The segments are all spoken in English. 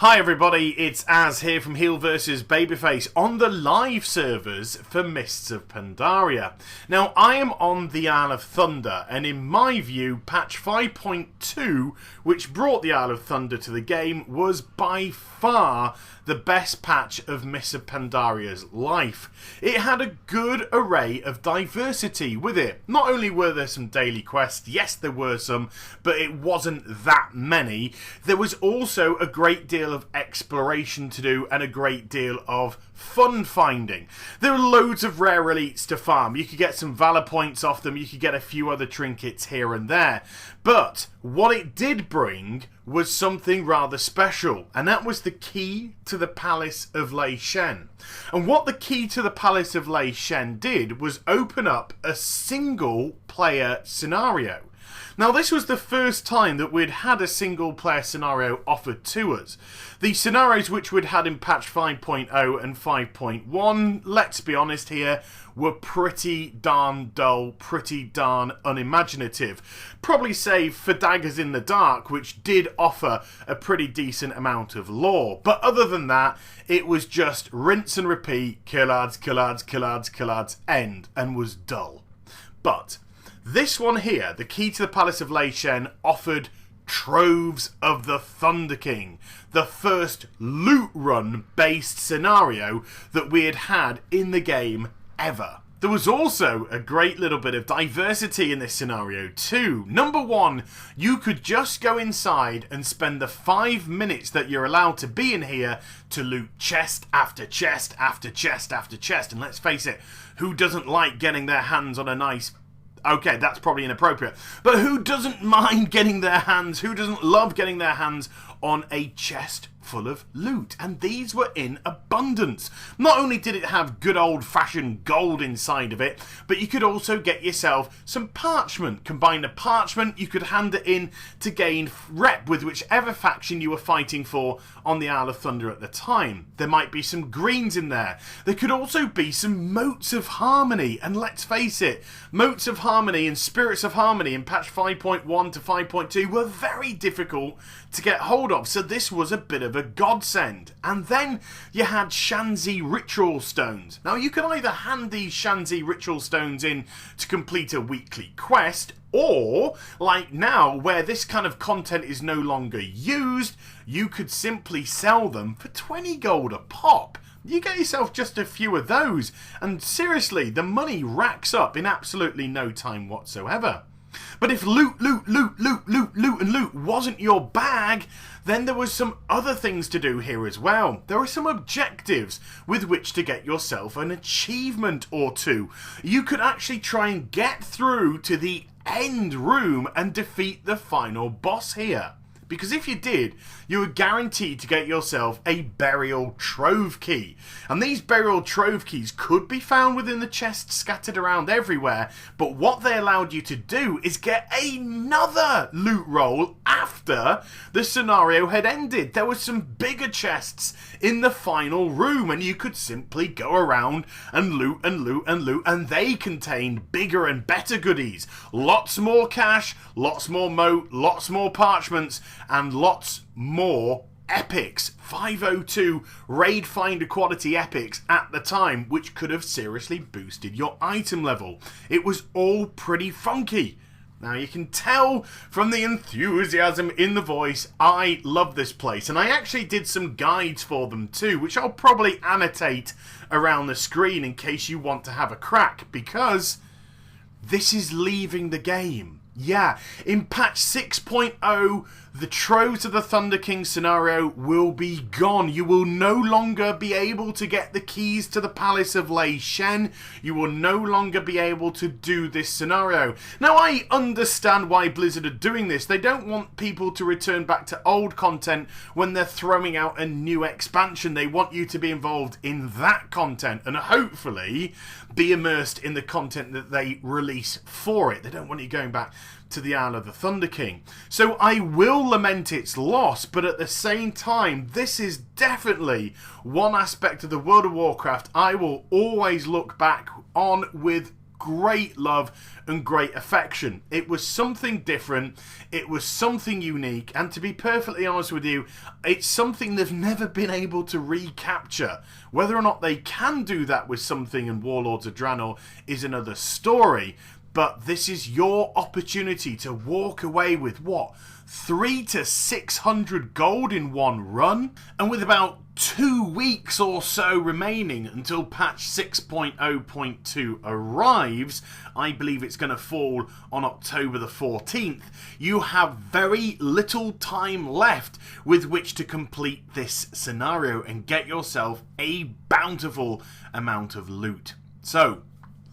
Hi everybody, it's Az here from HeelvsBabyface on the live servers for Mists of Pandaria. Now I am on the Isle of Thunder, and in my view patch 5.2, which brought the Isle of Thunder to the game, was by far the best patch of Mists of Pandaria's life. It had a good array of diversity with it. Not only were there some daily quests, yes there were some, but it wasn't that many. There was also a great deal of exploration to do and a great deal of fun finding. There were loads of rare elites to farm. You could get some valor points off them, you could get a few other trinkets here and there. But what it did bring was something rather special, and that was the key to the Palace of Lei Shen. And what the key to the Palace of Lei Shen did was open up a single player scenario. Now this was the first time that we'd had a single player scenario offered to us. The scenarios which we'd had in patch 5.0 and 5.1, let's be honest here, were pretty darn dull, pretty darn unimaginative. Probably save for Daggers in the Dark, which did offer a pretty decent amount of lore. But other than that, it was just rinse and repeat, kill ads, kill ads, kill ads, kill ads, end, and was dull. But this one here, the key to the Palace of Lei Shen, offered Troves of the Thunder King, the first loot run based scenario that we had had in the game ever. There was also a great little bit of diversity in this scenario too. Number one, you could just go inside and spend the 5 minutes that you're allowed to be in here to loot chest after chest after chest after chest. And let's face it, who doesn't like getting their hands on a nice... Okay, that's probably inappropriate. But who doesn't mind getting their hands, who doesn't love getting their hands on a chest full of loot? And these were in abundance. Not only did it have good old-fashioned gold inside of it, but you could also get yourself some parchment. Combine the parchment, you could hand it in to gain rep with whichever faction you were fighting for on the Isle of Thunder at the time. There might be some greens in there. There could also be some motes of harmony. And let's face it, motes of harmony and spirits of harmony in patch 5.1 to 5.2 were very difficult to get hold of. So this was a bit of a godsend. And then you had Shanzi ritual stones. Now you can either hand these Shanzi ritual stones in to complete a weekly quest, or like now where this kind of content is no longer used, you could simply sell them for 20 gold a pop. You get yourself just a few of those, and seriously, the money racks up in absolutely no time whatsoever. But if loot and loot wasn't your bag, then there was some other things to do here as well. There are some objectives with which to get yourself an achievement or two. You could actually try and get through to the end room and defeat the final boss here. Because if you did, you were guaranteed to get yourself a burial trove key. And these burial trove keys could be found within the chests scattered around everywhere, but what they allowed you to do is get another loot roll after the scenario had ended. There were some bigger chests in the final room, and you could simply go around and loot and loot and loot, and they contained bigger and better goodies. Lots more cash, lots more moat, lots more parchments, and lots more epics. 502 raid finder quality epics at the time, which could have seriously boosted your item level. It was all pretty funky. Now you can tell from the enthusiasm in the voice, I love this place, and I actually did some guides for them too, which I'll probably annotate around the screen in case you want to have a crack, because this is leaving the game. Yeah, in patch 6.0, the Troves of the Thunder King scenario will be gone. You will no longer be able to get the keys to the Palace of Lei Shen. You will no longer be able to do this scenario. Now, I understand why Blizzard are doing this. They don't want people to return back to old content when they're throwing out a new expansion. They want you to be involved in that content and hopefully be immersed in the content that they release for it. They don't want you going back to the Isle of the Thunder King. So I will lament its loss, but at the same time, this is definitely one aspect of the World of Warcraft I will always look back on with great love and great affection. It was something different, it was something unique, and to be perfectly honest with you, it's something they've never been able to recapture. Whether or not they can do that with something in Warlords of Draenor is another story, but this is your opportunity to walk away with what? 300 to 600 gold in one run, and with about 2 weeks or so remaining until patch 6.0.2 arrives, I believe it's going to fall on October the 14th, you have very little time left with which to complete this scenario and get yourself a bountiful amount of loot. So,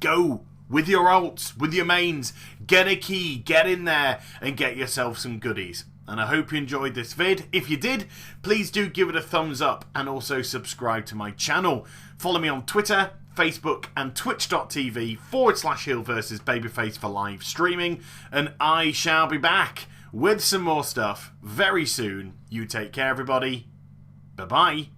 go with your ults, with your mains, get a key, get in there and get yourself some goodies. And I hope you enjoyed this vid. If you did, please do give it a thumbs up and also subscribe to my channel. Follow me on Twitter, Facebook and twitch.tv/HeelvsBabyface for live streaming. And I shall be back with some more stuff very soon. You take care, everybody. Bye-bye.